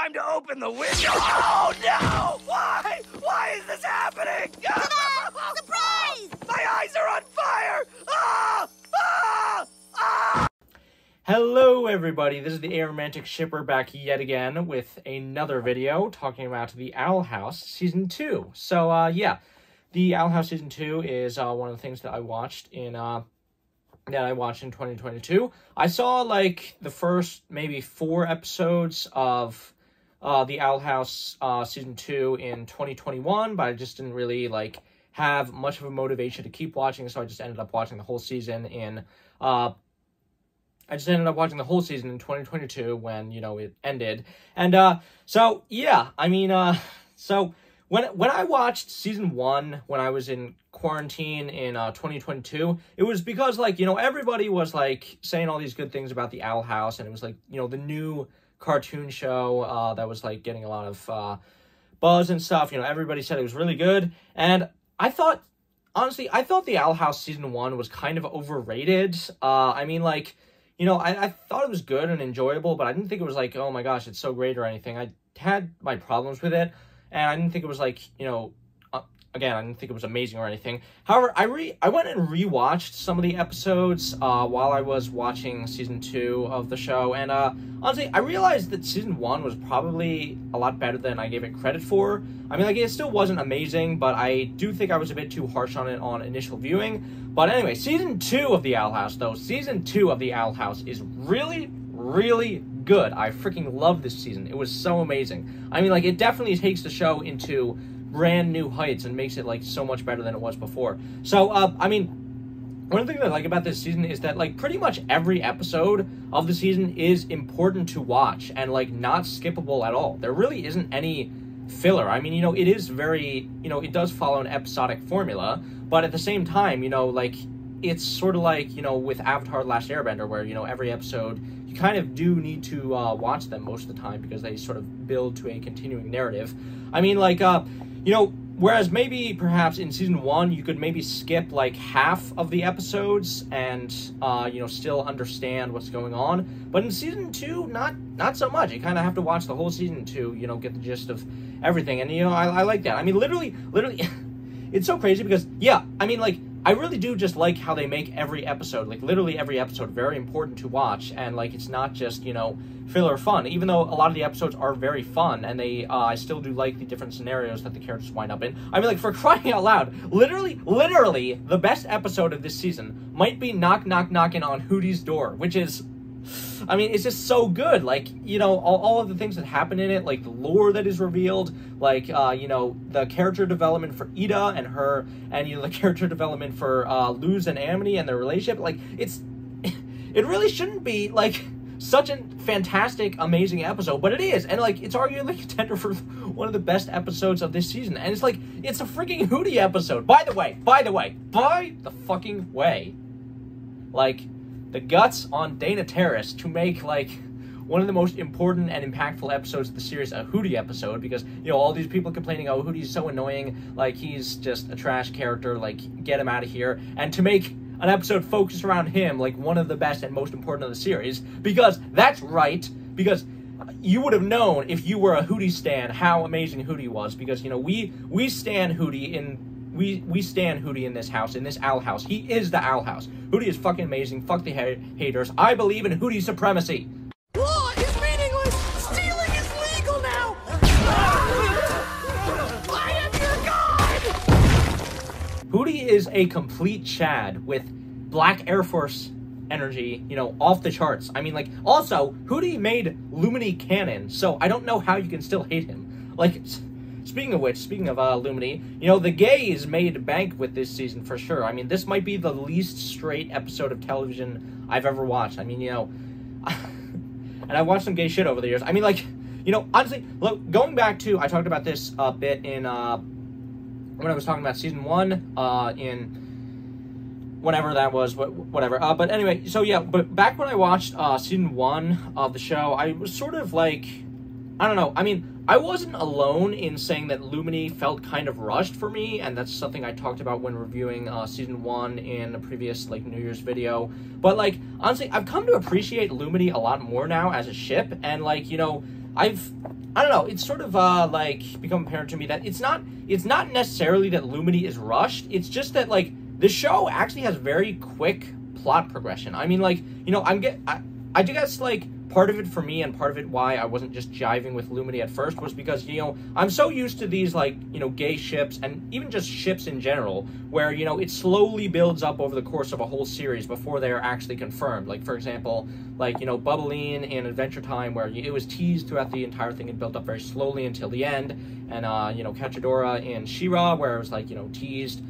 time to open the window. Oh, no! Why? Why is this happening? Surprise! My eyes are on fire! Ah! Ah! Ah! Hello, everybody. This is the Aromantic Shipper back yet again with another video talking about the Owl House Season 2. So, yeah, the Owl House Season 2 is one of the things that I watched in 2022. I saw, like, the first maybe 4 episodes of the Owl House Season 2 in 2021, but I just didn't really, like, have much of a motivation to keep watching, so I just ended up watching the whole season in 2022 when, you know, it ended. And, so, yeah, I mean, so when I watched Season 1 when I was in quarantine in 2022, it was because, like, you know, everybody was, like, saying all these good things about the Owl House, and it was, like, you know, the new cartoon show that was, like, getting a lot of buzz and stuff. You know, everybody said it was really good, and I thought, honestly, I thought the Owl House Season 1 was kind of overrated. I mean, like, you know, I thought it was good and enjoyable, but I didn't think it was like, oh my gosh, it's so great or anything. I had my problems with it, and I didn't think it was like, you know, again, I didn't think it was amazing or anything. However, I went and rewatched some of the episodes while I was watching Season 2 of the show, and honestly, I realized that Season 1 was probably a lot better than I gave it credit for. I mean, like, it still wasn't amazing, but I do think I was a bit too harsh on it on initial viewing. But anyway, Season 2 of the Owl House, though, Season 2 of the Owl House is really, really good. I freaking love this season. It was so amazing. I mean, like, it definitely takes the show into brand new heights and makes it, like, so much better than it was before. So, I mean, one of the things I like about this season is that, like, pretty much every episode of the season is important to watch and, like, not skippable at all. There really isn't any filler. I mean, you know, it is very, you know, it does follow an episodic formula, but at the same time, you know, like, it's sort of like, you know, with Avatar: The Last Airbender, where, you know, every episode, you kind of do need to watch them most of the time because they sort of build to a continuing narrative. I mean, like, you know, whereas maybe perhaps in Season 1, you could maybe skip, like, half of the episodes and, you know, still understand what's going on. But in Season 2, not so much. You kind of have to watch the whole season to, you know, get the gist of everything. And, you know, I like that. I mean, literally, it's so crazy because, yeah, I mean, like, I really do just like how they make every episode, like, literally every episode, very important to watch, and, like, it's not just, you know, filler fun, even though a lot of the episodes are very fun, and they, I still do like the different scenarios that the characters wind up in. I mean, like, for crying out loud, literally, the best episode of this season might be Knocking on Hootie's Door, which is, I mean, it's just so good. Like, you know, all of the things that happen in it, like the lore that is revealed, like, you know, the character development for Ida and her, and, you know, the character development for Luz and Amity and their relationship. Like, it really shouldn't be, like, such a fantastic, amazing episode, but it is. And, like, it's arguably a contender for one of the best episodes of this season. And it's like, it's a freaking Hootie episode. By the fucking way, like, the guts on Dana Terrace to make, like, one of the most important and impactful episodes of the series a Hootie episode, because, you know, all these people complaining, oh, Hootie's so annoying, like, he's just a trash character, like, get him out of here, and to make an episode focused around him, like, one of the best and most important of the series, because that's right, because you would have known if you were a Hootie stan how amazing Hootie was, because, you know, we stan Hootie in... We stand Hootie in this house, in this Owl House. He is the Owl House. Hootie is fucking amazing. Fuck the haters. I believe in Hootie supremacy. Law is meaningless! Stealing is legal now! I am your god! Hootie is a complete Chad with Black Air Force energy, you know, off the charts. I mean, like, also, Hootie made Lumini canon, so I don't know how you can still hate him. Like... Speaking of Lumini, you know, the gays made bank with this season for sure. I mean, this might be the least straight episode of television I've ever watched. I mean, you know, and I watched some gay shit over the years. I mean, like, you know, honestly, look, going back to, I talked about this a bit in, when I was talking about Season 1, in whenever that was, whatever. But anyway, so yeah, but back when I watched Season 1 of the show, I was sort of like, I don't know, I mean, I wasn't alone in saying that Lumini felt kind of rushed for me, and that's something I talked about when reviewing Season 1 in a previous, like, New Year's video. But, like, honestly, I've come to appreciate Lumini a lot more now as a ship, and, like, you know, I've I don't know, it's sort of, like, become apparent to me that it's not necessarily that Lumity is rushed, it's just that, like, the show actually has very quick plot progression. I mean, like, you know, I guess, like, part of it for me and part of it why I wasn't just jiving with Lumity at first was because, you know, I'm so used to these, like, you know, gay ships and even just ships in general where, you know, it slowly builds up over the course of a whole series before they are actually confirmed. Like, for example, like, you know, Bubbline in Adventure Time where it was teased throughout the entire thing and built up very slowly until the end. And, you know, Cachedora in She-Ra where it was, like, you know, teased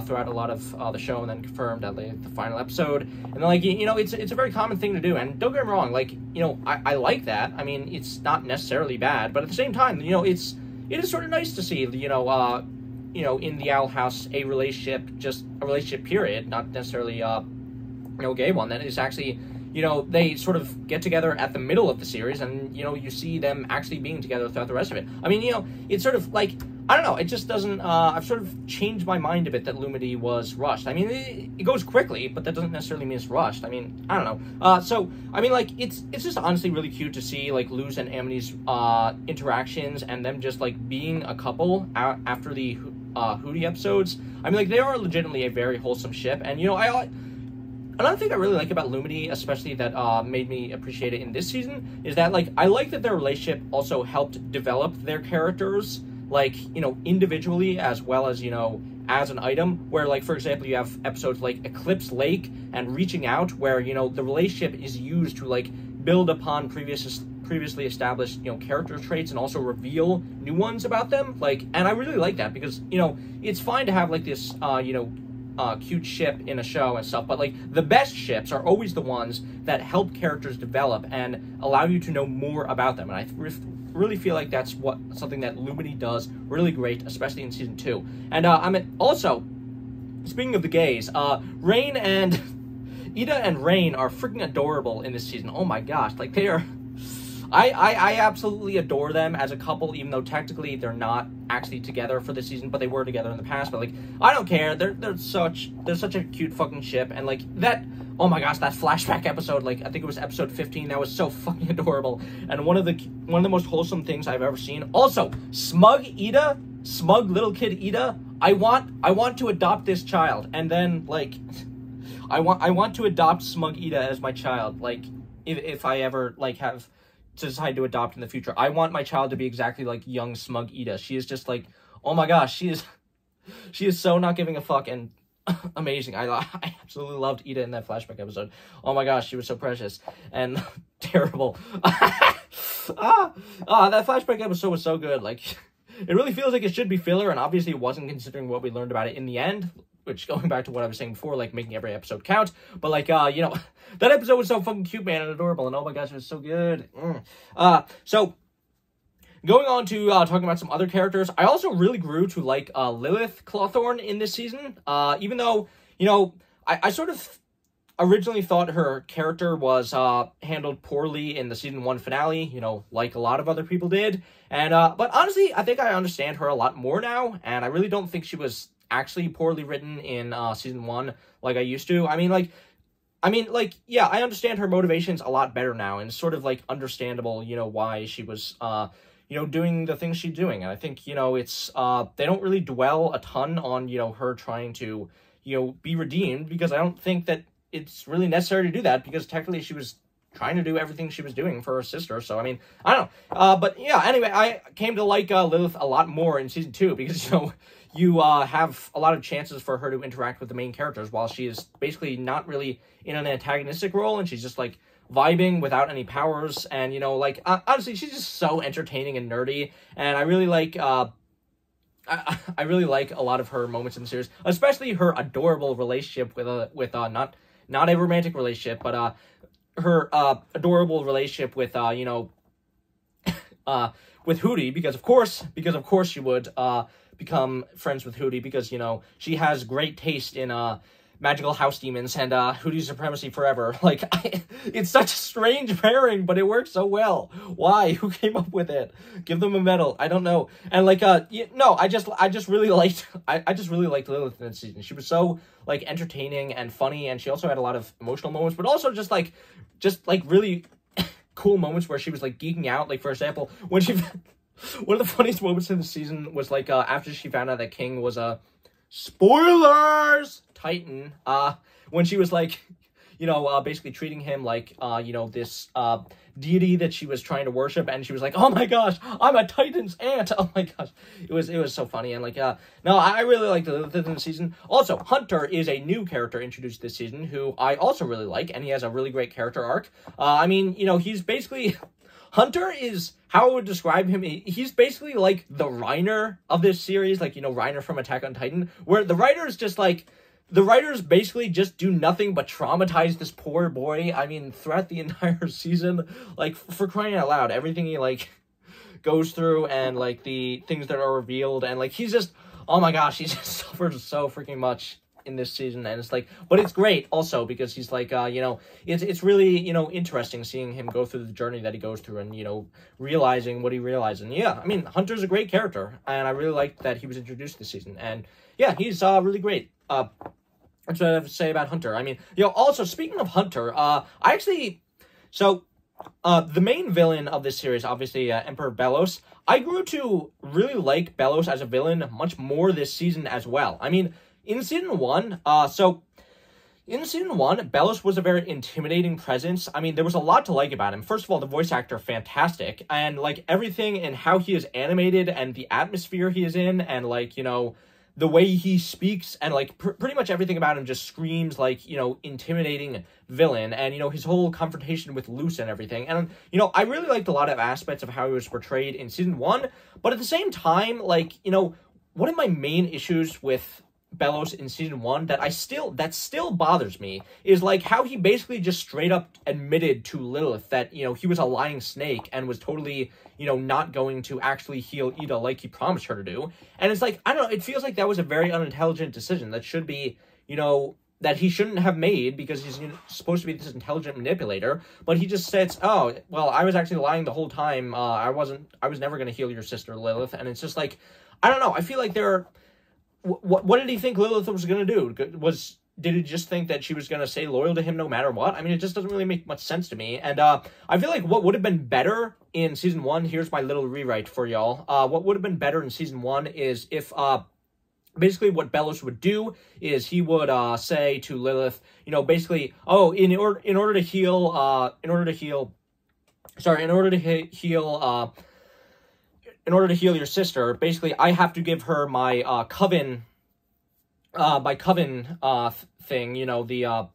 throughout a lot of the show and then confirmed at the final episode. And, like, you know, it's a very common thing to do. And don't get me wrong, like, you know, I like that. I mean, it's not necessarily bad, but at the same time, you know, it is sort of nice to see, you know, in the Owl House, a relationship period, not necessarily, you know, a gay one, that is actually, you know, they sort of get together at the middle of the series, and, you know, you see them actually being together throughout the rest of it. I mean, you know, it's sort of like, I don't know, it just doesn't, I've sort of changed my mind a bit that Lumity was rushed. I mean, it goes quickly, but that doesn't necessarily mean it's rushed. I mean, I don't know. So, I mean, like, it's just honestly really cute to see, like, Luz and Amity's, interactions, and them just, like, being a couple after the, Hootie episodes. I mean, like, they are legitimately a very wholesome ship, and, you know, another thing I really like about Lumity, especially that made me appreciate it in this season, is that, like, I like that their relationship also helped develop their characters, like, you know, individually as well as, you know, as an item, where, like, for example, you have episodes like Eclipse Lake and Reaching Out, where, you know, the relationship is used to, like, build upon previously established, you know, character traits and also reveal new ones about them, like, and I really like that because, you know, it's fine to have, like, this, you know, cute ship in a show and stuff, but, like, the best ships are always the ones that help characters develop and allow you to know more about them, and I really feel like that's something that Lumity does really great, especially in season 2. And also, speaking of the gays, Rain and Ida and Rain are freaking adorable in this season. Oh my gosh, like, they are. I absolutely adore them as a couple, even though technically they're not actually together for this season, but they were together in the past. But, like, I don't care. They're such a cute fucking ship, and, like, that. Oh my gosh, that flashback episode, like, I think it was episode 15, that was so fucking adorable, and one of the most wholesome things I've ever seen. Also, smug little kid Ida, I want to adopt this child, and then, like, I want to adopt smug Ida as my child, like, if I ever, like, have to decide to adopt in the future. I want my child to be exactly like young smug Ida. She is just, like, oh my gosh, she is so not giving a fuck, and amazing. I absolutely loved Ida in that flashback episode. Oh my gosh, she was so precious and terrible. That flashback episode was so good. Like, it really feels like it should be filler, and obviously it wasn't, considering what we learned about it in the end, which, going back to what I was saying before, like, making every episode count. But, like, you know, that episode was so fucking cute, man, and adorable, and oh my gosh, it was so good. So, going on to talking about some other characters, I also really grew to like Lilith Clawthorne in this season, even though, you know, I sort of originally thought her character was handled poorly in the season 1 finale, you know, like a lot of other people did, and but honestly, I think I understand her a lot more now, and I really don't think she was actually poorly written in season 1 like I used to. I mean, like, yeah, I understand her motivations a lot better now, and it's sort of, like, understandable, you know, why she was, you know, doing the things she's doing. And I think, you know, it's, they don't really dwell a ton on, you know, her trying to, you know, be redeemed, because I don't think that it's really necessary to do that, because technically she was trying to do everything she was doing for her sister. So, I mean, I don't know. But, yeah, anyway, I came to like Lilith a lot more in season 2, because, you know, you have a lot of chances for her to interact with the main characters, while she is basically not really in an antagonistic role, and she's just, like, vibing without any powers, and, you know, like, honestly, she's just so entertaining and nerdy, and I really like, I really like a lot of her moments in the series, especially her adorable relationship with not a romantic relationship, but, her, adorable relationship with, you know, with Hootie, because of course she would, become friends with Hootie, because, you know, she has great taste in, magical house demons and Hootie's supremacy forever. Like, it's such a strange pairing, but it works so well. Why? Who came up with it? Give them a medal. I don't know. And, like, no, I just really liked Lilith in this season. She was so, like, entertaining and funny, and she also had a lot of emotional moments, but also just like really cool moments where she was, like, geeking out. Like, for example, when she... one of the funniest moments in the season was, like, after she found out that King was a... spoilers! Titan. When she was, like... you know, basically treating him like, you know, this, deity that she was trying to worship, and she was like, oh my gosh, I'm a Titan's aunt! Oh my gosh. It was so funny, and, like, no, I really liked the season. Also, Hunter is a new character introduced this season, who I also really like, and he has a really great character arc. I mean, you know, he's basically... Hunter is, how I would describe him, he's basically, like, the Reiner of this series, like, you know, Reiner from Attack on Titan, where the writer is just, like... The writers basically just do nothing but traumatize this poor boy. I mean, throughout the entire season, like, for crying out loud, everything he, like, goes through, and, like, the things that are revealed, and, like, he's just, oh my gosh, he's just suffered so freaking much in this season, and it's, like, but it's great, also, because he's, like, you know, it's really, you know, interesting seeing him go through the journey that he goes through, and, you know, realizing what he realized, and, yeah, I mean, Hunter's a great character, and I really liked that he was introduced this season, and, yeah, he's, really great. That's what I have to say about Hunter. I mean, you know, also, speaking of Hunter, the main villain of this series, obviously, Emperor Belos, I grew to really like Belos as a villain much more this season as well. I mean, in Season 1, Belos was a very intimidating presence. I mean, there was a lot to like about him. First of all, the voice actor, fantastic. And, like, everything and how he is animated and the atmosphere he is in and, like, you know... the way he speaks, and, like, pretty much everything about him just screams, like, you know, intimidating villain, and, you know, his whole confrontation with Luce and everything, and, you know, I really liked a lot of aspects of how he was portrayed in Season 1, but at the same time, like, you know, one of my main issues with Belos in Season 1 that still bothers me is, like, how he basically just straight up admitted to Lilith that, you know, he was a lying snake and was totally, you know, not going to actually heal Ida like he promised her to do. And it's like, I don't know, it feels like that was a very unintelligent decision that should be, you know, that he shouldn't have made because he's, you know, supposed to be this intelligent manipulator, but he just says, oh, well, I was actually lying the whole time. I was never going to heal your sister, Lilith. And it's just like, I don't know, I feel like what did he think Lilith was going to do? Did he just think that she was going to stay loyal to him no matter what? I mean, it just doesn't really make much sense to me. And I feel like what would have been better in Season 1, here's my little rewrite for y'all. What would have been better in Season 1 is if, basically what Belos would do is he would say to Lilith, you know, basically, oh, in order to heal your sister, basically, I have to give her my coven thing, you know, the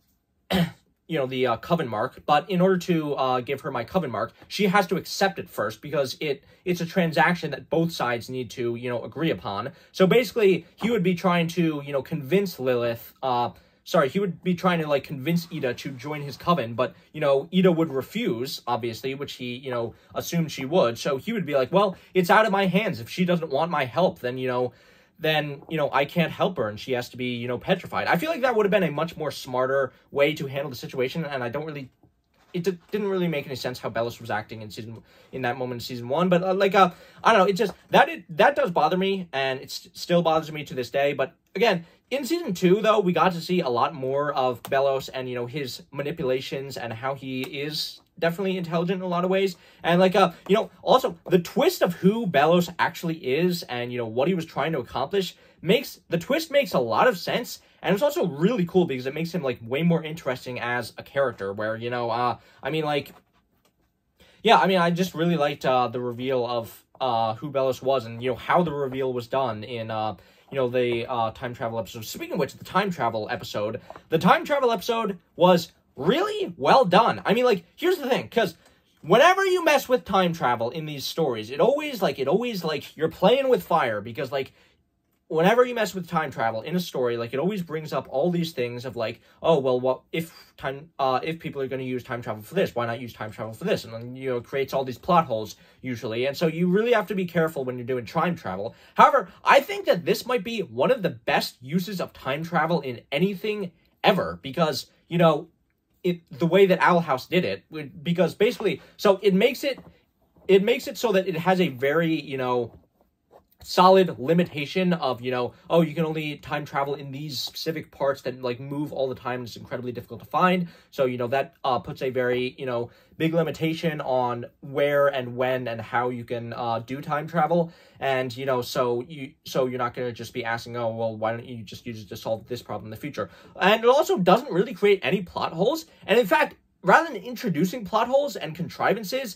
coven mark. But in order to give her my coven mark, she has to accept it first because it's a transaction that both sides need to, you know, agree upon. So basically, he would be trying to, you know, convince Lilith. He would be trying to, like, convince Ida to join his coven, but, you know, Ida would refuse, obviously, which he, you know, assumed she would. So he would be like, well, it's out of my hands. If she doesn't want my help, then, you know, I can't help her, and she has to be, you know, petrified. I feel like that would have been a much more smarter way to handle the situation, and it didn't really make any sense how Belos was acting in that moment in Season 1, but, I don't know, it just, that does bother me, and it still bothers me to this day, but, again, in Season 2, though, we got to see a lot more of Belos and, you know, his manipulations and how he is definitely intelligent in a lot of ways. And, like, you know, also, the twist of who Belos actually is and, you know, what he was trying to accomplish makes a lot of sense. And it's also really cool because it makes him, like, way more interesting as a character where, you know, I mean, like, yeah, I mean, I just really liked the reveal of who Belos was and, you know, how the reveal was done in, you know, the time travel episode. Speaking of which, the time travel episode was really well done. I mean, like, here's the thing, because whenever you mess with time travel in these stories, it always, you're playing with fire, because, like, whenever you mess with time travel in a story, like, it always brings up all these things of, like, oh, well, what if people are going to use time travel for this, why not use time travel for this? And then, you know, it creates all these plot holes, usually, and so you really have to be careful when you're doing time travel. However, I think that this might be one of the best uses of time travel in anything ever, because, you know, the way that Owl House did it, because basically, so it makes it so that it has a very, you know, solid limitation of, you know, oh, you can only time travel in these specific parts that, like, move all the time. It's incredibly difficult to find. So, you know, that puts a very, you know, big limitation on where and when and how you can do time travel. And, you know, so you're not going to just be asking, oh, well, why don't you just use it to solve this problem in the future? And it also doesn't really create any plot holes. And in fact, rather than introducing plot holes and contrivances,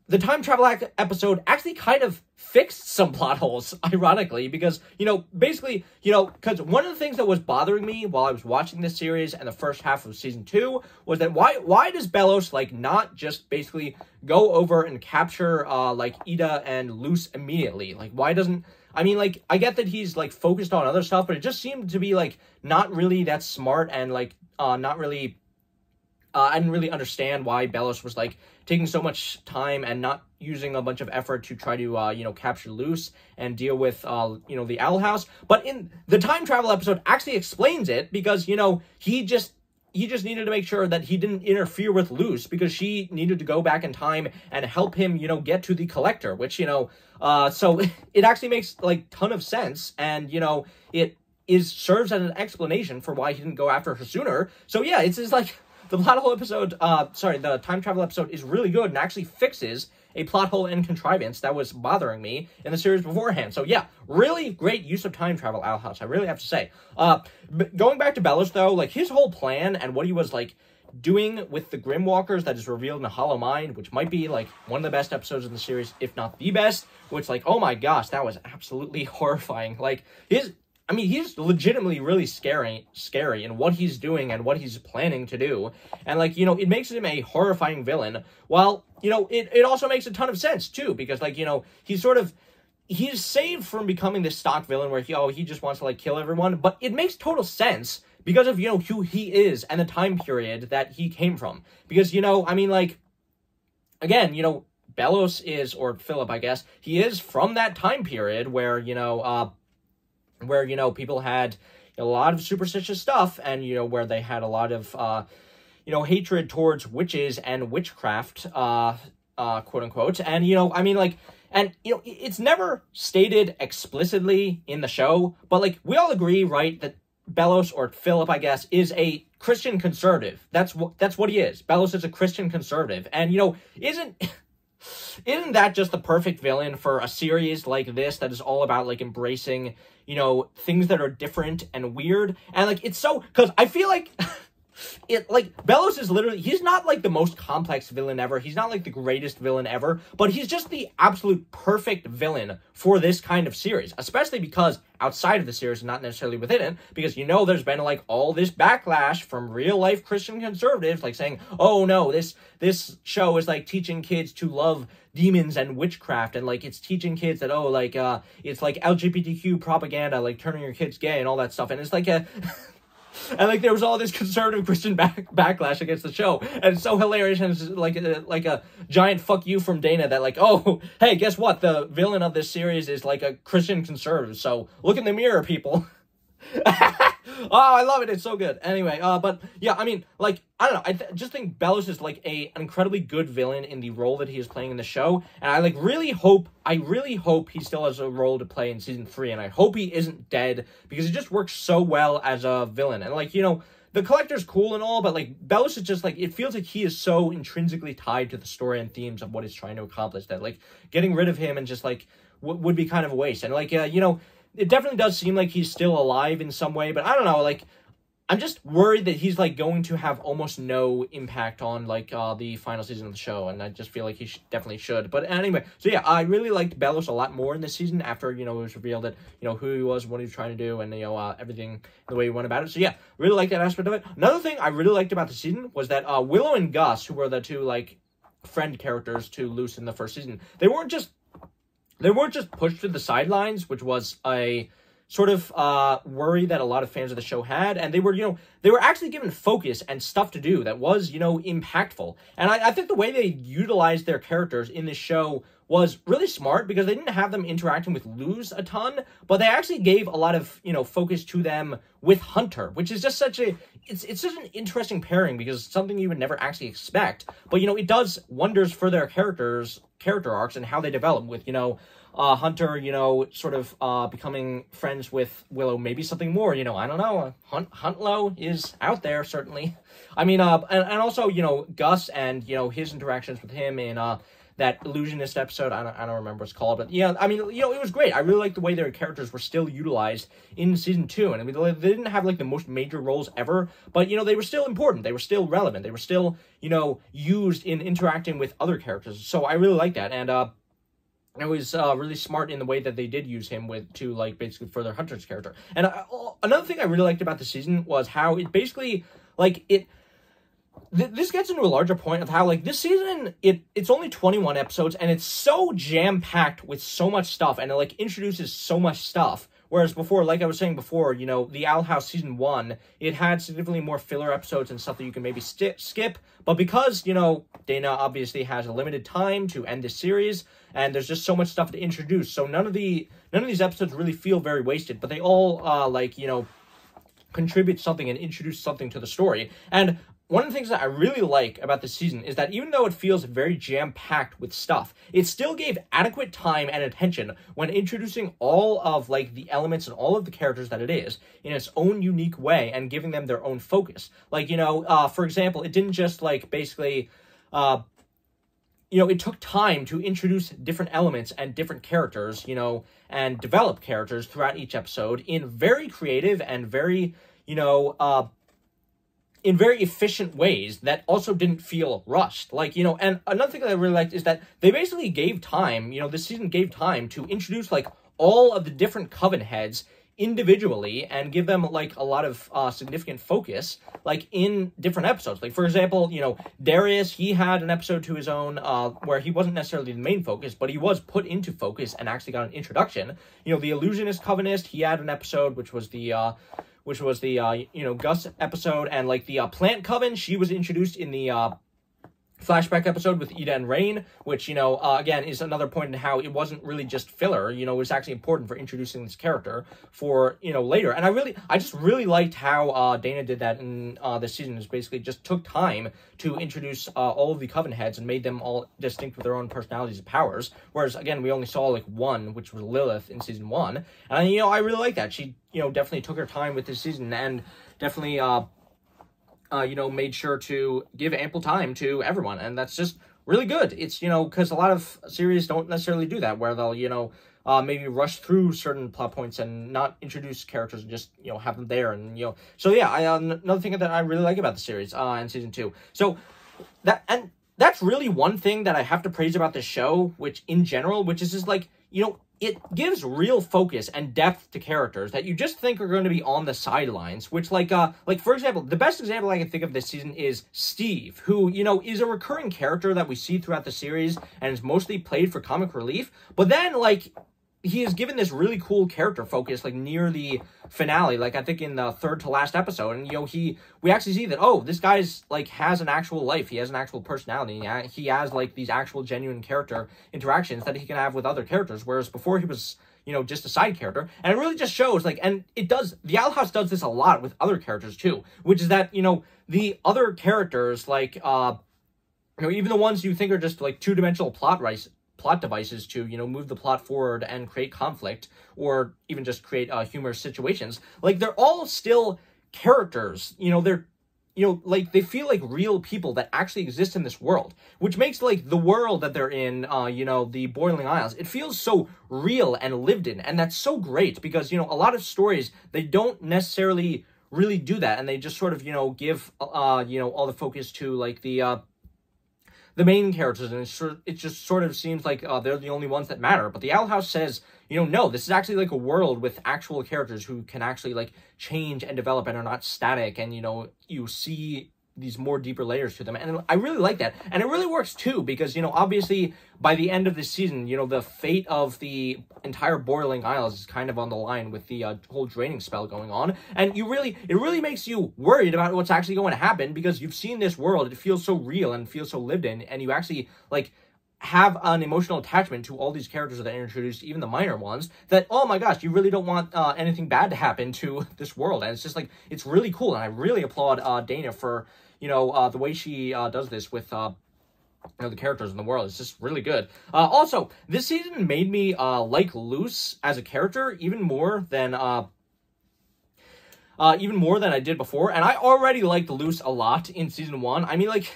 the time travel episode actually kind of fixed some plot holes, ironically, because, you know, basically, you know, because one of the things that was bothering me while I was watching this series and the first half of season 2 was that why does Belos, like, not just basically go over and capture, like, Ida and Luz immediately? Like, why doesn't... I mean, like, I get that he's, like, focused on other stuff, but it just seemed to be, like, not really that smart and, like, not really... I didn't really understand why Belos was, like, taking so much time and not using a bunch of effort to try to, you know, capture Luz and deal with, you know, the Owl House. But in the time travel episode actually explains it because, you know, he just needed to make sure that he didn't interfere with Luz because she needed to go back in time and help him, you know, get to the Collector, which, you know, so it actually makes, like, ton of sense. And, you know, it serves as an explanation for why he didn't go after her sooner. So, yeah, it's just, like... The plot hole episode, the time travel episode is really good and actually fixes a plot hole and contrivance that was bothering me in the series beforehand. So yeah, really great use of time travel, Owl House, I really have to say. Going back to Belos, though, like, his whole plan and what he was, like, doing with the Grimwalkers that is revealed in A Hollow Mind, which might be, like, one of the best episodes in the series, if not the best, which, like, oh my gosh, that was absolutely horrifying. Like, he's legitimately really scary in what he's doing and what he's planning to do. And, like, you know, it makes him a horrifying villain. While, you know, it also makes a ton of sense, too, because, like, you know, he's saved from becoming this stock villain where he just wants to, like, kill everyone. But it makes total sense because of, you know, who he is and the time period that he came from. Because, you know, I mean, like, again, you know, Belos is, or Philip, I guess, he is from that time period where, you know, people had a lot of superstitious stuff and, you know, where they had a lot of, you know, hatred towards witches and witchcraft, quote unquote. And, you know, I mean, like, and, you know, it's never stated explicitly in the show, but, like, we all agree, right, that Belos, or Philip, I guess, is a Christian conservative. That's what he is. Belos is a Christian conservative. And, you know, isn't that just the perfect villain for a series like this that is all about, like, embracing, you know, things that are different and weird? And, like, it's so... Because I feel like... Belos is literally... He's not, like, the most complex villain ever. He's not, like, the greatest villain ever. But he's just the absolute perfect villain for this kind of series. Especially because outside of the series, not necessarily within it. Because, you know, there's been, like, all this backlash from real-life Christian conservatives, like, saying, oh, no, this show is, like, teaching kids to love demons and witchcraft, and, like, it's teaching kids that, oh, like, it's, like, LGBTQ propaganda, like, turning your kids gay and all that stuff. And it's, like, a... And, like, there was all this conservative Christian backlash against the show. And it's so hilarious, and it's like a giant fuck you from Dana that, like, oh, hey, guess what? The villain of this series is, like, a Christian conservative, so look in the mirror, people. Oh, I love it. It's so good. Anyway, but, yeah, I mean, like, I don't know. I just think Belos is, like, an incredibly good villain in the role that he is playing in the show. And I, like, really hope he still has a role to play in season 3. And I hope he isn't dead, because he just works so well as a villain. And, like, you know, the Collector's cool and all, but, like, Belos is just, like, it feels like he is so intrinsically tied to the story and themes of what he's trying to accomplish that, like, getting rid of him and just, like, would be kind of a waste. And, like, you know, it definitely does seem like he's still alive in some way, but I don't know, like, I'm just worried that he's, like, going to have almost no impact on, like, the final season of the show, and I just feel like he definitely should. But anyway, so yeah, I really liked Belos a lot more in this season after, you know, it was revealed that, you know, who he was, what he was trying to do, and, you know, everything, the way he went about it. So yeah, really liked that aspect of it. Another thing I really liked about the season was that Willow and Gus, who were the two, like, friend characters to Luz in the first season, they weren't just pushed to the sidelines, which was a sort of worry that a lot of fans of the show had, and they were actually given focus and stuff to do that was, you know, impactful. And I think the way they utilized their characters in this show was really smart because they didn't have them interacting with Luz a ton, but they actually gave a lot of, focus to them with Hunter, which is just such it's such an interesting pairing because it's something you would never actually expect. But, it does wonders for their character arcs and how they develop with, Hunter, sort of becoming friends with Willow, maybe something more, I don't know. Huntlow is out there, certainly. I mean, and also, Gus and, his interactions with him in that Illusionist episode, I don't remember what it's called, but yeah, I mean, it was great. I really liked the way their characters were still utilized in season 2, and I mean, they didn't have, like, the most major roles ever, but, they were still important, they were still relevant, they were still, used in interacting with other characters, so I really liked that, and, it was really smart in the way that they did use him to, like, basically further Hunter's character. And another thing I really liked about the season was how it basically, like, this gets into a larger point of how, like, this season, it's only 21 episodes, and it's so jam-packed with so much stuff, and it, like, introduces so much stuff. Whereas before, like I was saying before, the Owl House Season 1, it had significantly more filler episodes and stuff that you can maybe skip. But because, Dana obviously has a limited time to end this series, and there's just so much stuff to introduce, so none of these episodes really feel very wasted, but they all, contribute something and introduce something to the story. And one of the things that I really like about this season is that even though it feels very jam-packed with stuff, it still gave adequate time and attention when introducing all of, like, the elements and all of the characters that it is in its own unique way and giving them their own focus. Like, for example, it didn't just, like, basically, it took time to introduce different elements and different characters, and develop characters throughout each episode in very creative and very, in very efficient ways that also didn't feel rushed. Like, and another thing that I really liked is that they basically gave time, this season gave time to introduce, like, all of the different Coven heads individually and give them, like, a lot of significant focus, like, in different episodes. Like, for example, Darius, he had an episode to his own where he wasn't necessarily the main focus, but he was put into focus and actually got an introduction. The Illusionist Covenist, he had an episode which was the Gus episode, and, like, the Plant Coven, she was introduced in the flashback episode with Ida and Rain, which, again, is another point in how it wasn't really just filler, it was actually important for introducing this character for, later. And I just really liked how Dana did that in this season, is basically just took time to introduce all of the Coven heads and made them all distinct with their own personalities and powers, whereas, again, we only saw, like, one, which was Lilith in season 1, and, I really like that. She, definitely took her time with this season, and definitely, made sure to give ample time to everyone, and that's just really good. It's, because a lot of series don't necessarily do that, where they'll, maybe rush through certain plot points and not introduce characters and just, have them there, and, so yeah, another thing that I really like about the series, in season 2. So, that's really one thing that I have to praise about this show, which, in general, which is just, like, it gives real focus and depth to characters that you just think are going to be on the sidelines, which, like, for example, the best example I can think of this season is Steve, who, is a recurring character that we see throughout the series and is mostly played for comic relief, but then, like, he is given this really cool character focus, like, near the finale, like, I think in the third to last episode, and, we actually see that, oh, this guy's, like, has an actual life, he has an actual personality, he has, like, these actual genuine character interactions that he can have with other characters, whereas before he was, just a side character, and it really just shows, like, and the Owl House does this a lot with other characters, too, which is that, the other characters, like, even the ones you think are just, like, two-dimensional plot devices to, move the plot forward and create conflict, or even just create humorous situations, like, they're all still characters, they're, like, they feel like real people that actually exist in this world, which makes, like, the world that they're in, the Boiling Isles, it feels so real and lived in, and that's so great, because, a lot of stories, they don't necessarily really do that, and they just sort of, give, all the focus to, like, the main characters, and it just sort of seems like they're the only ones that matter. But the Owl House says, no, this is actually, like, a world with actual characters who can actually, like, change and develop and are not static, and, you see these more deeper layers to them, and I really like that, and it really works, too, because, obviously, by the end of this season, the fate of the entire Boiling Isles is kind of on the line with the whole draining spell going on, and it really makes you worried about what's actually going to happen, because you've seen this world, it feels so real and feels so lived in, and you actually, like, have an emotional attachment to all these characters that are introduced, even the minor ones, that, oh my gosh, you really don't want anything bad to happen to this world. And it's just like, it's really cool. And I really applaud Dana for, you know, the way she does this with, you know, the characters in the world. It's just really good. Also, this season made me like Luce as a character even more than I did before. And I already liked Luce a lot in season 1. I mean, like,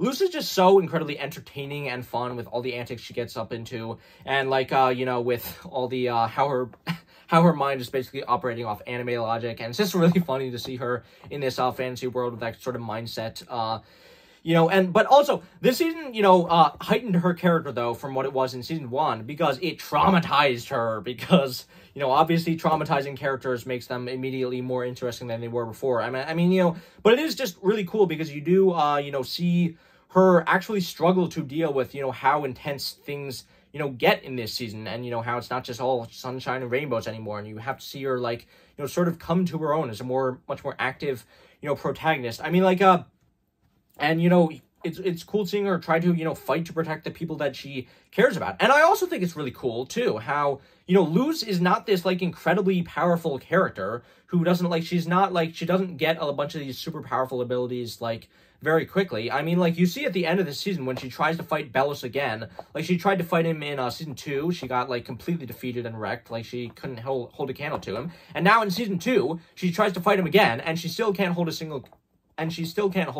Luce is just so incredibly entertaining and fun with all the antics she gets up into, and like you know, with all the how her mind is basically operating off anime logic, and it's just really funny to see her in this fantasy world with that sort of mindset. You know, but also, this season, you know, heightened her character, though, from what it was in season 1, because it traumatized her, because, you know, obviously traumatizing characters makes them immediately more interesting than they were before. I mean, you know, but it is just really cool, because you do, you know, see her actually struggle to deal with, you know, how intense things, you know, get in this season, and, you know, how it's not just all sunshine and rainbows anymore, and you have to see her, like, you know, sort of come to her own as a much more active, you know, protagonist. I mean, like, and, you know, it's cool seeing her try to, you know, fight to protect the people that she cares about. And I also think it's really cool, too, how, you know, Luce is not this, like, incredibly powerful character who doesn't, like, she's not, like, she doesn't get a bunch of these super powerful abilities, like, very quickly. I mean, like, you see at the end of the season when she tries to fight Belos again, like, she tried to fight him in season 2, she got, like, completely defeated and wrecked, like, she couldn't hold a candle to him. And now in season 2, she tries to fight him again, and she still can't hold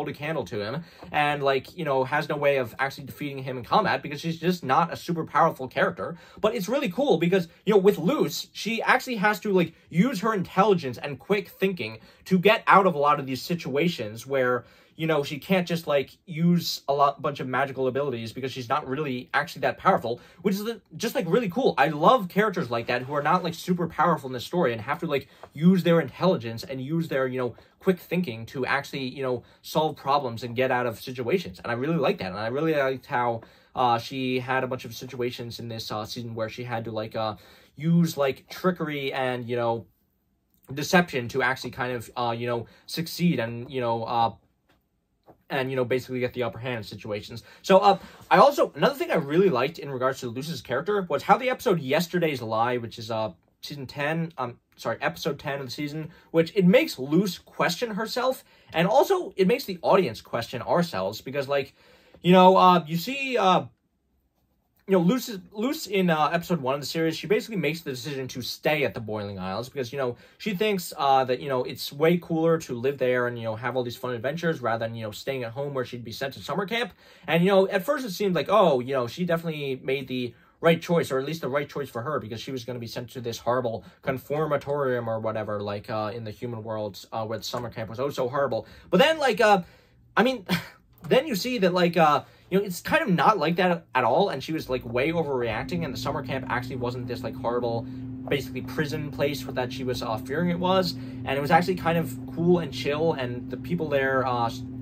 a candle to him, and, like, you know, has no way of actually defeating him in combat, because she's just not a super powerful character. But it's really cool, because, you know, with Luce, she actually has to, like, use her intelligence and quick thinking to get out of a lot of these situations where, you know, she can't just, like, use bunch of magical abilities, because she's not really actually that powerful, which is just, like, really cool. I love characters like that who are not, like, super powerful in the story and have to, like, use their intelligence and use their, you know, quick thinking to actually, you know, solve problems and get out of situations. And I really like that. And I really liked how she had a bunch of situations in this season where she had to, like, use, like, trickery and, you know, deception to actually kind of, you know, succeed and, you know, basically get the upper hand in situations. So, I also, another thing I really liked in regards to Luce's character was how the episode Yesterday's Lie, which is, episode 10 of the season, which it makes Luce question herself, and also it makes the audience question ourselves, because, like, you know, you see, you know, Luce in episode 1 of the series, she basically makes the decision to stay at the Boiling Isles, because, you know, she thinks that, you know, it's way cooler to live there and, you know, have all these fun adventures rather than, you know, staying at home where she'd be sent to summer camp. And, you know, at first it seemed like, oh, you know, she definitely made the right choice, or at least the right choice for her, because she was going to be sent to this horrible conformatorium or whatever, like, in the human world, where the summer camp was oh so horrible. But then, like, I mean, then you see that, like, you know, it's kind of not like that at all, and she was, like, way overreacting, and the summer camp actually wasn't this, like, horrible, basically prison place that she was fearing it was, and it was actually kind of cool and chill, and the people there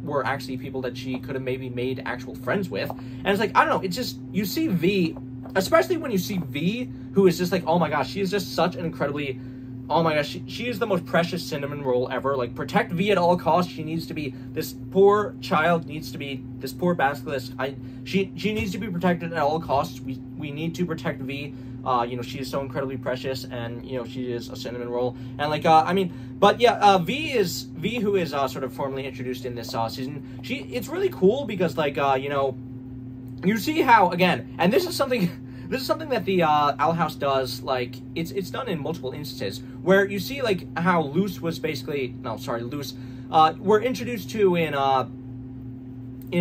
were actually people that she could have maybe made actual friends with. And it's like, I don't know, it's just, you see V, especially when you see V, who is just like, oh my gosh, she is just such an incredibly, oh my gosh, she is the most precious cinnamon roll ever. Like, protect V at all costs. She needs to be, this poor child needs to be, this poor basilisk, she needs to be protected at all costs. We need to protect V. You know, she is so incredibly precious, and, you know, she is a cinnamon roll. And, like, I mean, but yeah, V, who is sort of formally introduced in this season, it's really cool, because, like, you know, you see how, again, and this is something that the Owl House does, like, it's done in multiple instances, where you see, like, how Luce was basically, we're introduced to in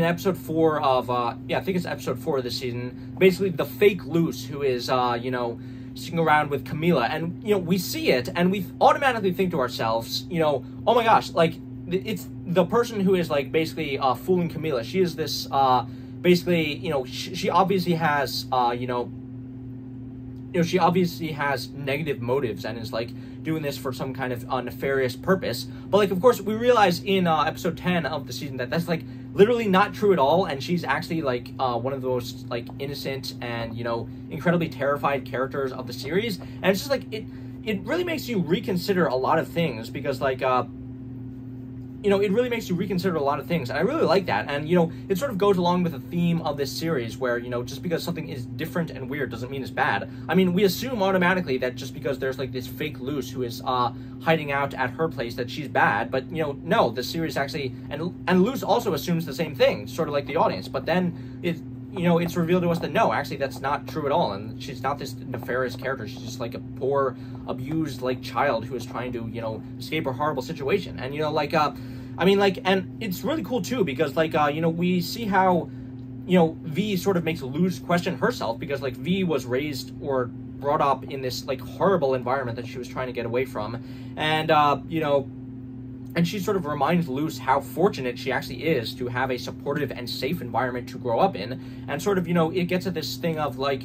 episode 4 of, I think it's episode 4 of this season, basically the fake Luce, who is, you know, sitting around with Camila, and, you know, we see it, and we automatically think to ourselves, you know, oh my gosh, like, it's the person who is, like, basically, fooling Camila. She is this, basically, you know, she obviously has, she obviously has negative motives and is, like, doing this for some kind of nefarious purpose. But, like, of course, we realize in episode 10 of the season that that's, like, literally not true at all, and she's actually, like, one of the most, like, innocent and, you know, incredibly terrified characters of the series. And it's just, like, it really makes you reconsider a lot of things, because, like, you know, it really makes you reconsider a lot of things. And I really like that. And, you know, it sort of goes along with the theme of this series where, you know, just because something is different and weird doesn't mean it's bad. I mean, we assume automatically that just because there's, like, this fake Luce who is hiding out at her place that she's bad. But, you know, no, the series actually... And Luce also assumes the same thing, sort of like the audience. But then you know, it's revealed to us that no, actually that's not true at all, and she's not this nefarious character. She's just like a poor, abused, like, child who is trying to, you know, escape a horrible situation. And, you know, like, I mean, like, and it's really cool, too, because, like, you know, we see how, you know, V sort of makes Luce question herself, because, like, V was raised or brought up in this, like, horrible environment that she was trying to get away from, and, you know, and she sort of reminds Luce how fortunate she actually is to have a supportive and safe environment to grow up in. And sort of, you know, it gets at this thing of, like,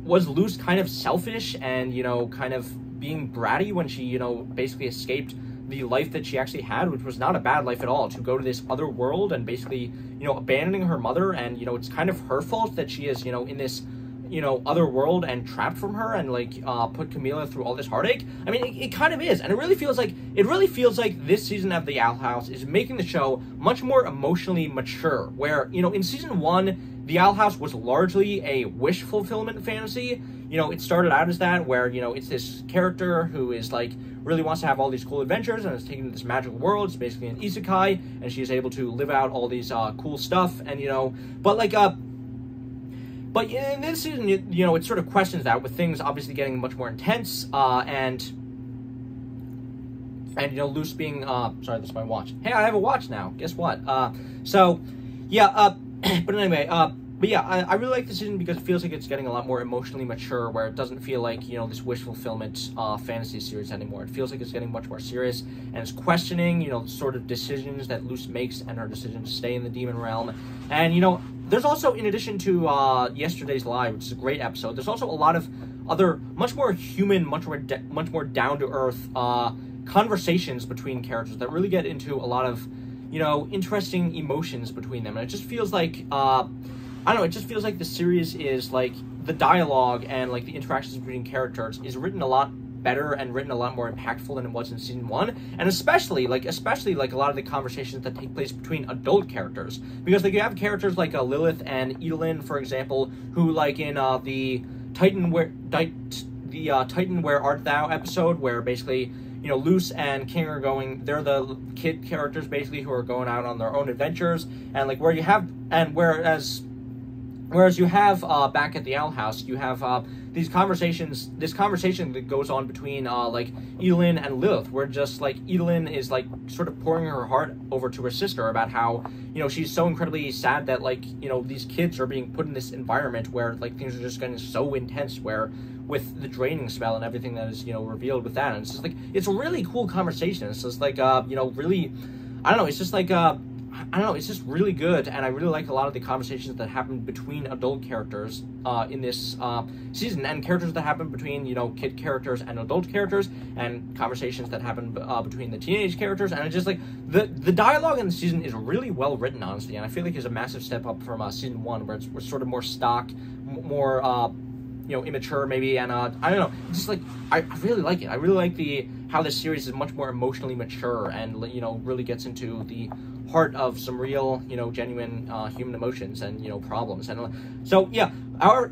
was Luce kind of selfish and, you know, kind of being bratty when she, you know, basically escaped the life that she actually had, which was not a bad life at all, to go to this other world and basically, you know, abandoning her mother. And, you know, it's kind of her fault that she is, you know, in this, you know, other world and trapped from her and, like, put Camila through all this heartache. I mean, it kind of is, and it really feels like this season of The Owl House is making the show much more emotionally mature, where, you know, in season 1, The Owl House was largely a wish fulfillment fantasy. You know, it started out as that, where, you know, it's this character who is, like, really wants to have all these cool adventures and is taken to this magical world. It's basically an isekai, and she is able to live out all these cool stuff, and, you know, but, like, but in this season, you know, it sort of questions that, with things obviously getting much more intense, and you know, Luce being, sorry, that's my watch. Hey, I have a watch now. Guess what? So, yeah, but anyway, but yeah, I really like this season because it feels like it's getting a lot more emotionally mature, where it doesn't feel like, you know, this wish fulfillment fantasy series anymore. It feels like it's getting much more serious, and it's questioning, you know, sort of decisions that Luce makes and her decision to stay in the demon realm. And, you know, there's also, in addition to Yesterday's Lie, which is a great episode, there's also a lot of other much more human, much more down-to-earth conversations between characters that really get into a lot of, you know, interesting emotions between them. And it just feels like, I don't know, it just feels like the series is, like, the dialogue and, like, the interactions between characters is written a lot better and written a lot more impactful than it was in season 1, and especially like a lot of the conversations that take place between adult characters, because, like, you have characters like Lilith and Edelyn, for example, who, like, in the Titan Where Art Thou episode, where basically, you know, Luce and King are going, they're the kid characters basically who are going out on their own adventures, and, like, where you have, and whereas you have back at the Owl House, you have this conversation that goes on between like Edelyn and Lilith, where just, like, Edelyn is, like, sort of pouring her heart over to her sister about how, you know, she's so incredibly sad that, like, you know, these kids are being put in this environment where, like, things are just getting so intense, where with the draining spell and everything that is, you know, revealed with that. And it's just, like, it's a really cool conversation. It's just, like, you know, really, I don't know, it's just, like, I don't know, it's just really good, and I really like a lot of the conversations that happen between adult characters in this season, and characters that happen between, you know, kid characters and adult characters, and conversations that happen between the teenage characters, and it's just, like, the dialogue in the season is really well written, honestly, and I feel like it's a massive step up from season 1, where it's sort of more stock, more, you know, immature maybe, and I don't know, it's just, like, I really like it. I really like how this series is much more emotionally mature, and, you know, really gets into the heart of some real, you know, genuine human emotions and, you know, problems. And so, yeah,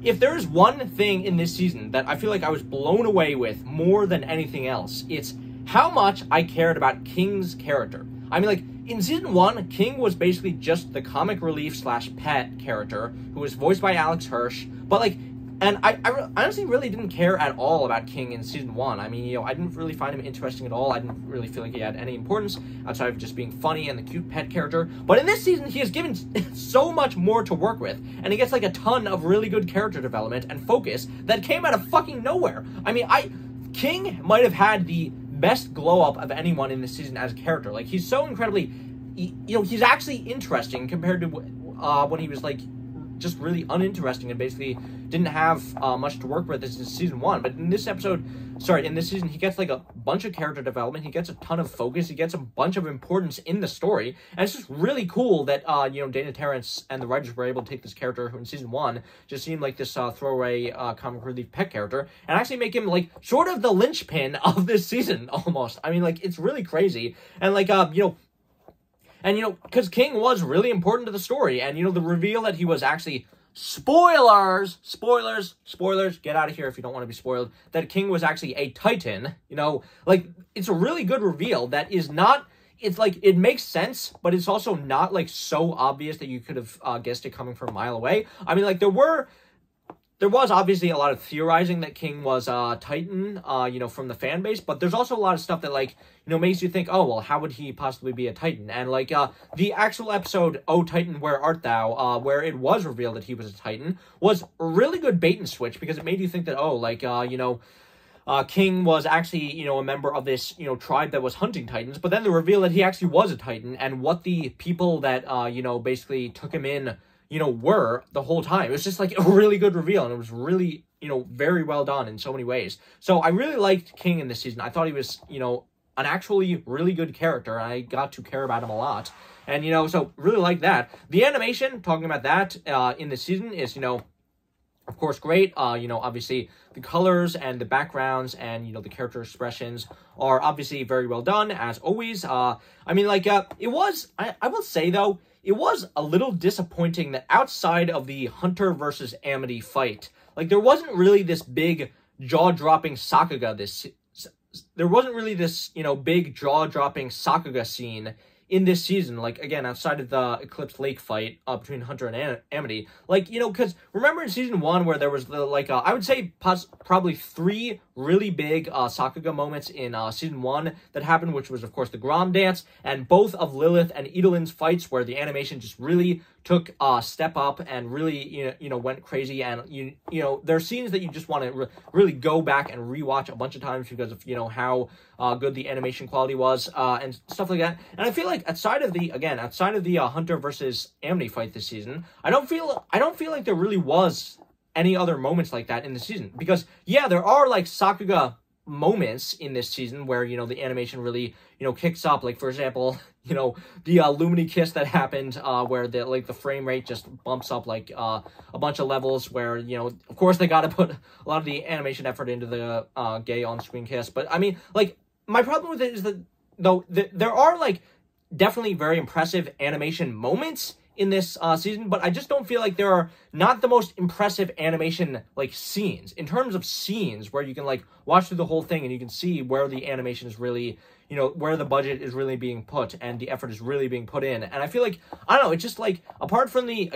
if there is one thing in this season that I feel like I was blown away with more than anything else, it's how much I cared about King's character. I mean, like, in season 1, King was basically just the comic relief / pet character who was voiced by Alex Hirsch, but, like, and I honestly really didn't care at all about King in season 1. I mean, you know, I didn't really find him interesting at all. I didn't really feel like he had any importance outside of just being funny and the cute pet character. But in this season, he is given so much more to work with, and he gets, like, a ton of really good character development and focus that came out of fucking nowhere. I mean, King might have had the best glow up of anyone in this season as a character. Like, he's so incredibly, you know, he's actually interesting compared to when he was, like, just really uninteresting and basically didn't have much to work with in season 1. But in this season, he gets, like, a bunch of character development, he gets a ton of focus, he gets a bunch of importance in the story, and it's just really cool that, you know, Dana Terrence and the writers were able to take this character who in season 1 just seemed like this throwaway comic relief pet character, and actually make him, like, sort of the linchpin of this season, almost. I mean, like, it's really crazy, and, like, you know, And, you know, because King was really important to the story. And, you know, the reveal that he was actually... Spoilers, get out of here if you don't want to be spoiled, that King was actually a Titan, you know, like, it's a really good reveal that is not, it's like, it makes sense, but it's also not, like, so obvious that you could have guessed it coming from a mile away. I mean, like, there was obviously a lot of theorizing that King was Titan, you know, from the fan base, but there's also a lot of stuff that, like, you know, makes you think, oh, well, how would he possibly be a Titan? And, like, the actual episode, Oh, Titan, Where Art Thou, where it was revealed that he was a Titan, was a really good bait and switch, because it made you think that, oh, like, you know, King was actually, you know, a member of this, you know, tribe that was hunting Titans, but then the reveal that he actually was a Titan, and what the people that, you know, basically took him in, you know, were the whole time. It was just, like, a really good reveal, and it was really, you know, very well done in so many ways. So I really liked King in this season. I thought he was, you know, an actually really good character, and I got to care about him a lot. And, you know, so really like that. The animation, talking about that in the season, is, you know, of course, great. You know, obviously, the colors and the backgrounds and, you know, the character expressions are obviously very well done, as always. I mean, like, it was, I will say, though, it was a little disappointing that outside of the Hunter versus Amity fight, like, there wasn't really this big jaw-dropping Sakuga there wasn't really this, you know, big jaw-dropping Sakuga scene in this season, like, again, outside of the Eclipse Lake fight between Hunter and Amity. Like, you know, because remember in Season 1 where there was, the like, I would say probably 3 really big Sakuga moments in Season 1 that happened, which was, of course, the Grom Dance, and both of Lilith and Edelin's fights where the animation just really took a step up and really, you know, went crazy. And, you know, there are scenes that you just want to really go back and rewatch a bunch of times because of, you know, how good the animation quality was and stuff like that. And I feel like outside of the Hunter versus Amity fight this season, I don't feel like there really was any other moments like that in the season. Because, yeah, there are, like, Sakuga moments in this season where, you know, the animation really, you know, kicks up. Like, for example, you know, the Lumini kiss that happened where the, like, the frame rate just bumps up, like, a bunch of levels where, you know, of course they got to put a lot of the animation effort into the gay on-screen kiss. But, I mean, like, my problem with it is that, though, there are, like, definitely very impressive animation moments in this season, but I just don't feel like there are not the most impressive animation, like, scenes. In terms of scenes where you can, like, watch through the whole thing and you can see where the animation is really, you know, where the budget is really being put and the effort is really being put in. And I feel like, I don't know, it's just, like, apart from the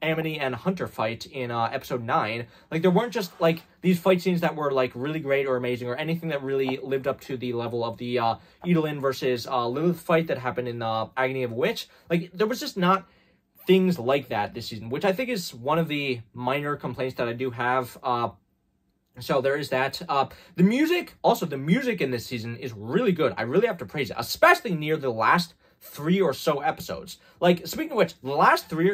Amity and Hunter fight in episode 9, like, there weren't just, like, these fight scenes that were, like, really great or amazing or anything that really lived up to the level of the Edelin versus Lilith fight that happened in Agony of a Witch. Like, there was just not things like that this season, which I think is one of the minor complaints that I do have. So there is that. The music in this season is really good. I really have to praise it, especially near the last 3 or so episodes. Like, speaking of which, the last 3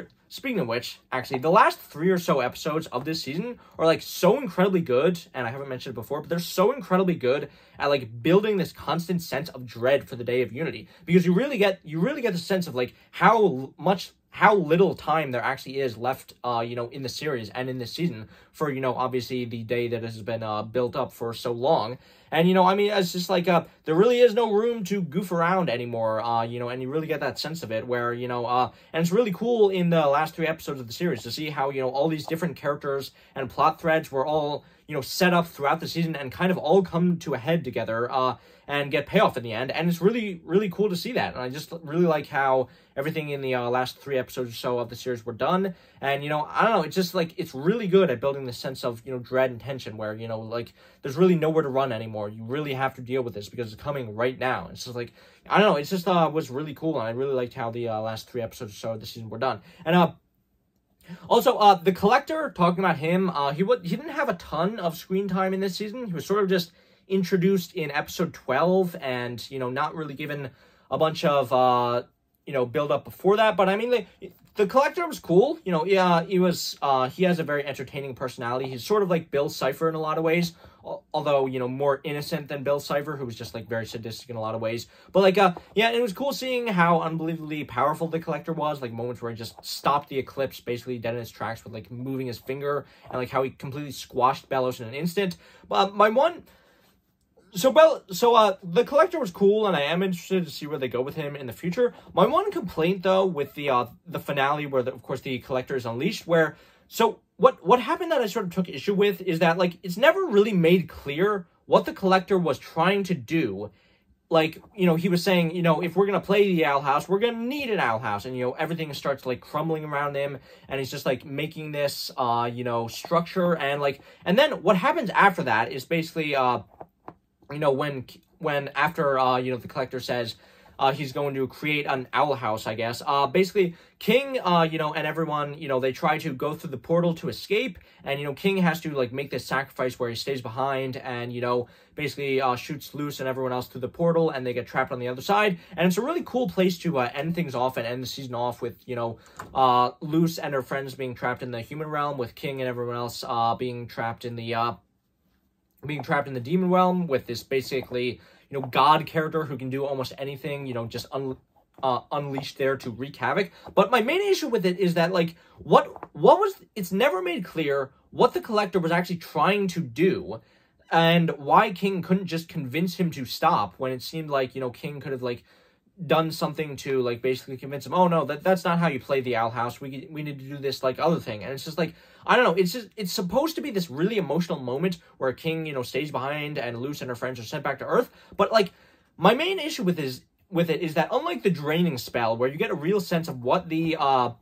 or so episodes of this season are, like, so incredibly good, and I haven't mentioned it before, but they're so incredibly good at, like, building this constant sense of dread for the Day of Unity, because you really get the sense of, like, how little time there actually is left, you know, in the series and in this season for, you know, obviously the day that has been built up for so long. And, you know, I mean, it's just like, there really is no room to goof around anymore, you know, and you really get that sense of it where, you know, and it's really cool in the last 3 episodes of the series to see how, you know, all these different characters and plot threads were all, you know, set up throughout the season and kind of all come to a head together, and get payoff in the end. And it's really, really cool to see that. And I just really like how everything in the last 3 episodes or so of the series were done. And, you know, I don't know, it's just, like, it's really good at building the sense of, you know, dread and tension where, you know, like, there's really nowhere to run anymore. You really have to deal with this because it's coming right now. It's just, like, I don't know, it's just, was really cool. And I really liked how the last 3 episodes or so of the season were done. And, also, the Collector, talking about him, he didn't have a ton of screen time in this season. He was sort of just introduced in episode 12 and, you know, not really given a bunch of, you know, build up before that. But I mean, the Collector was cool. You know, yeah, he has a very entertaining personality. He's sort of like Bill Cipher in a lot of ways, although, you know, more innocent than Bill Cipher, who was just, like, very sadistic in a lot of ways. But, like, yeah, it was cool seeing how unbelievably powerful the Collector was, like, moments where he just stopped the Eclipse basically dead in his tracks with, like, moving his finger, and, like, how he completely squashed Belos in an instant. But my one the Collector was cool, and I am interested to see where they go with him in the future. My one complaint, though, with the finale, where of course the Collector is unleashed, what happened that I sort of took issue with is that, like, it's never really made clear what the Collector was trying to do. Like, you know, he was saying, you know, if we're going to play the Owl House, we're going to need an Owl House. And, you know, everything starts, like, crumbling around him. And he's just, like, making this, you know, structure. And then what happens after that is basically, you know, when after, you know, the Collector says he's going to create an Owl House, I guess. Basically, King, you know, and everyone, you know, they try to go through the portal to escape. And, you know, King has to, like, make this sacrifice where he stays behind and, you know, basically shoots Luce and everyone else through the portal, and they get trapped on the other side. And it's a really cool place to end things off and end the season off with, you know, Luce and her friends being trapped in the human realm, with King and everyone else being trapped in the demon realm, with this basically, you know, god character who can do almost anything, you know, just unleashed there to wreak havoc. But my main issue with it is that, like, it's never made clear what the Collector was actually trying to do, and why King couldn't just convince him to stop, when it seemed like, you know, King could have, like, done something to, like, basically convince him, oh, no, that's not how you play the Owl House, we need to do this, like, other thing. And it's just, like, I don't know, it's supposed to be this really emotional moment where King, you know, stays behind and Luce and her friends are sent back to Earth, but, like, my main issue with it is that, unlike the Draining spell, where you get a real sense of what Belos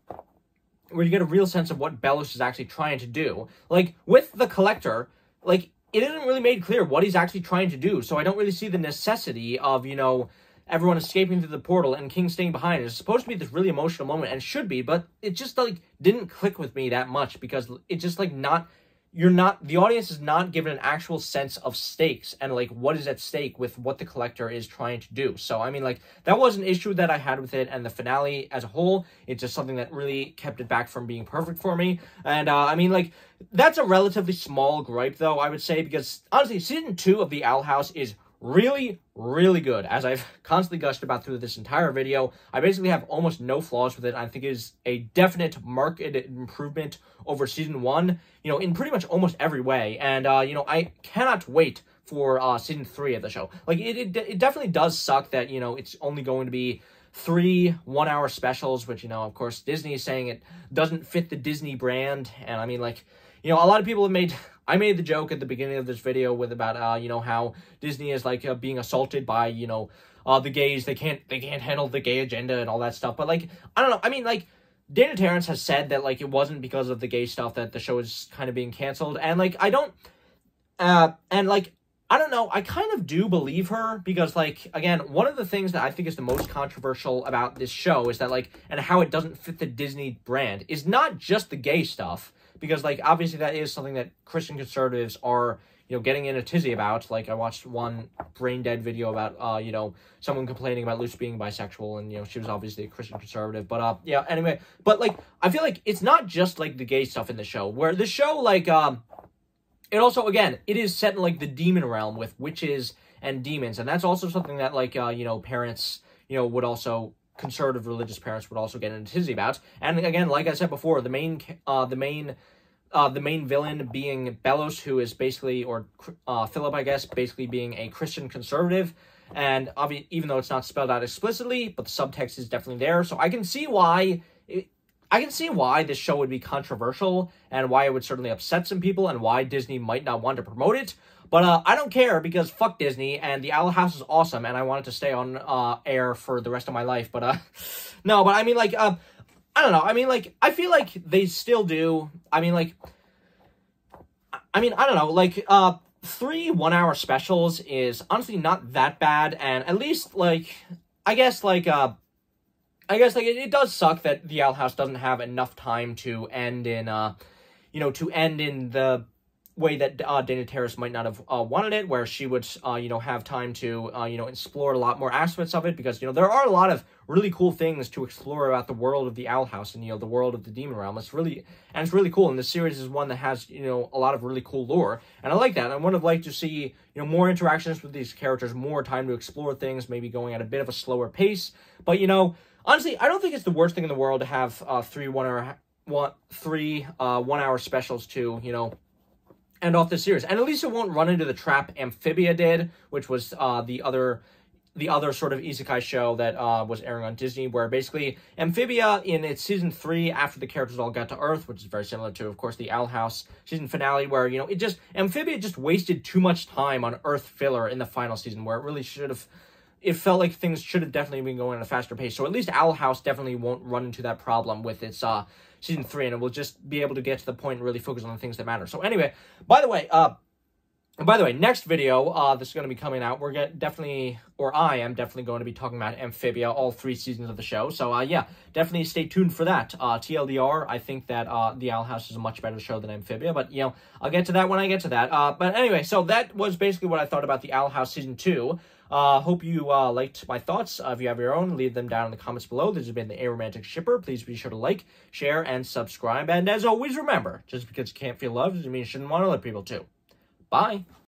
is actually trying to do, like, with the Collector, like, it isn't really made clear what he's actually trying to do, so I don't really see the necessity of, you know, everyone escaping through the portal and King staying behind. It's supposed to be this really emotional moment, and should be, but it just, like, didn't click with me that much, because it's just, like, the audience is not given an actual sense of stakes and, like, what is at stake with what the Collector is trying to do. So, I mean, like, that was an issue that I had with it, and the finale as a whole, it's just something that really kept it back from being perfect for me. And, I mean, like, that's a relatively small gripe, though, I would say, because, honestly, Season 2 of The Owl House is really, really good. As I've constantly gushed about through this entire video, I basically have almost no flaws with it. I think it is a definite marked improvement over Season 1, you know, in pretty much almost every way. And, you know, I cannot wait for Season 3 of the show. Like, it definitely does suck that, you know, it's only going to be 3 one-hour specials, which, you know, of course, Disney is saying it doesn't fit the Disney brand. And, I mean, like, you know, a lot of people have made... I made the joke at the beginning of this video about, you know, how Disney is, like, being assaulted by, you know, the gays. They can't handle the gay agenda and all that stuff. But, like, I don't know. I mean, like, Dana Terrace has said that, like, it wasn't because of the gay stuff that the show is kind of being canceled. And, like, I don't know. I kind of do believe her because, like, again, one of the things that I think is the most controversial about this show is that, like, and how it doesn't fit the Disney brand is not just the gay stuff. Because, like, obviously that is something that Christian conservatives are, you know, getting in a tizzy about. Like, I watched one brain dead video about, you know, someone complaining about Luce being bisexual, and, you know, she was obviously a Christian conservative. But, yeah, anyway. But, like, I feel like it's not just, like, the gay stuff in the show. Where the show, like, it also, again, it is set in, like, the demon realm with witches and demons. And that's also something that, like, you know, parents, you know, would also... conservative religious parents would also get in a tizzy about. And again, like I said before, the main villain being Belos, who is basically, or Philip, I guess, basically being a Christian conservative. And even though it's not spelled out explicitly, but the subtext is definitely there. So I can see why this show would be controversial and why it would certainly upset some people and why Disney might not want to promote it. But I don't care because fuck Disney, and the Owl House is awesome, and I want it to stay on air for the rest of my life. But, no, but I mean, like, I don't know. I mean, like, I feel like they still do. I mean, like, I don't know. Like, 3 one-hour specials is honestly not that bad, and at least, like, I guess, like, it does suck that the Owl House doesn't have enough time to end in, you know, to end in the way that Dana Terrace might not have wanted it, where she would, you know, have time to, you know, explore a lot more aspects of it, because, you know, there are a lot of really cool things to explore about the world of the Owl House and, you know, the world of the Demon Realm. It's really cool, and this series is one that has, you know, a lot of really cool lore, and I like that. I would have liked to see, you know, more interactions with these characters, more time to explore things, maybe going at a bit of a slower pace, but, you know, honestly, I don't think it's the worst thing in the world to have 3 one-hour specials to, you know, end off the series. And at least it won't run into the trap Amphibia did, which was the other sort of isekai show that was airing on Disney, where basically Amphibia in its season 3, after the characters all got to Earth, which is very similar to, of course, the Owl House season finale, where, you know, Amphibia just wasted too much time on Earth filler in the final season, where it really should have, it felt like things should have definitely been going at a faster pace. So at least Owl House definitely won't run into that problem with its season 3, and it will just be able to get to the point and really focus on the things that matter. So anyway, by the way, next video that's going to be coming out, I am definitely going to be talking about Amphibia, all 3 seasons of the show. So, yeah, definitely stay tuned for that. TLDR, I think that The Owl House is a much better show than Amphibia, but, you know, I'll get to that when I get to that. But anyway, so that was basically what I thought about The Owl House Season 2. Hope you liked my thoughts. If you have your own, leave them down in the comments below. This has been the Aromantic Shipper. Please be sure to like, share, and subscribe. And as always, remember, just because you can't feel loved doesn't mean you shouldn't want other people to. Bye.